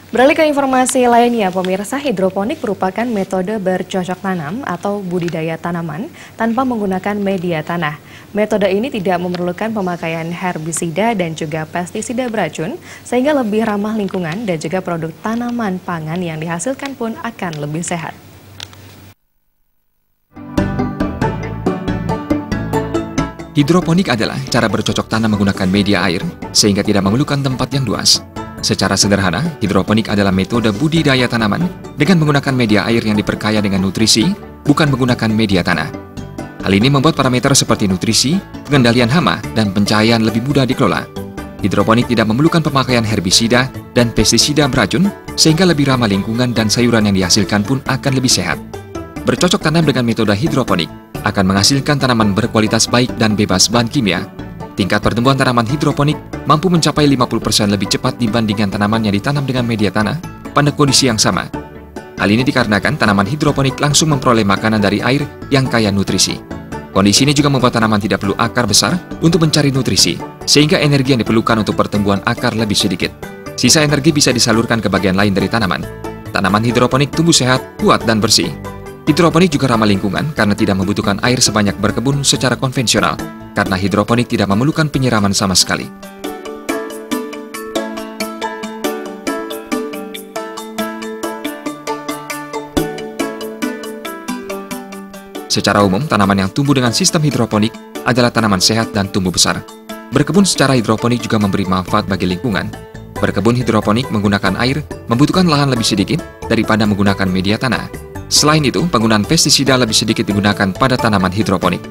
Beralih ke informasi lainnya, pemirsa, hidroponik merupakan metode bercocok tanam atau budidaya tanaman tanpa menggunakan media tanah. Metode ini tidak memerlukan pemakaian herbisida dan juga pestisida beracun, sehingga lebih ramah lingkungan dan juga produk tanaman pangan yang dihasilkan pun akan lebih sehat. Hidroponik adalah cara bercocok tanam menggunakan media air, sehingga tidak memerlukan tempat yang luas. Secara sederhana, hidroponik adalah metode budidaya tanaman dengan menggunakan media air yang diperkaya dengan nutrisi, bukan menggunakan media tanah. Hal ini membuat parameter seperti nutrisi, pengendalian hama, dan pencahayaan lebih mudah dikelola. Hidroponik tidak memerlukan pemakaian herbisida dan pestisida beracun, sehingga lebih ramah lingkungan dan sayuran yang dihasilkan pun akan lebih sehat. Bercocok tanam dengan metode hidroponik akan menghasilkan tanaman berkualitas baik dan bebas bahan kimia. Tingkat pertumbuhan tanaman hidroponik mampu mencapai 50% lebih cepat dibandingkan tanaman yang ditanam dengan media tanah pada kondisi yang sama. Hal ini dikarenakan tanaman hidroponik langsung memperoleh makanan dari air yang kaya nutrisi. Kondisi ini juga membuat tanaman tidak perlu akar besar untuk mencari nutrisi, sehingga energi yang diperlukan untuk pertumbuhan akar lebih sedikit. Sisa energi bisa disalurkan ke bagian lain dari tanaman. Tanaman hidroponik tumbuh sehat, kuat, dan bersih. Hidroponik juga ramah lingkungan karena tidak membutuhkan air sebanyak berkebun secara konvensional, karena hidroponik tidak memerlukan penyiraman sama sekali. Secara umum, tanaman yang tumbuh dengan sistem hidroponik adalah tanaman sehat dan tumbuh besar. Berkebun secara hidroponik juga memberi manfaat bagi lingkungan. Berkebun hidroponik menggunakan air membutuhkan lahan lebih sedikit daripada menggunakan media tanah. Selain itu, penggunaan pestisida lebih sedikit digunakan pada tanaman hidroponik.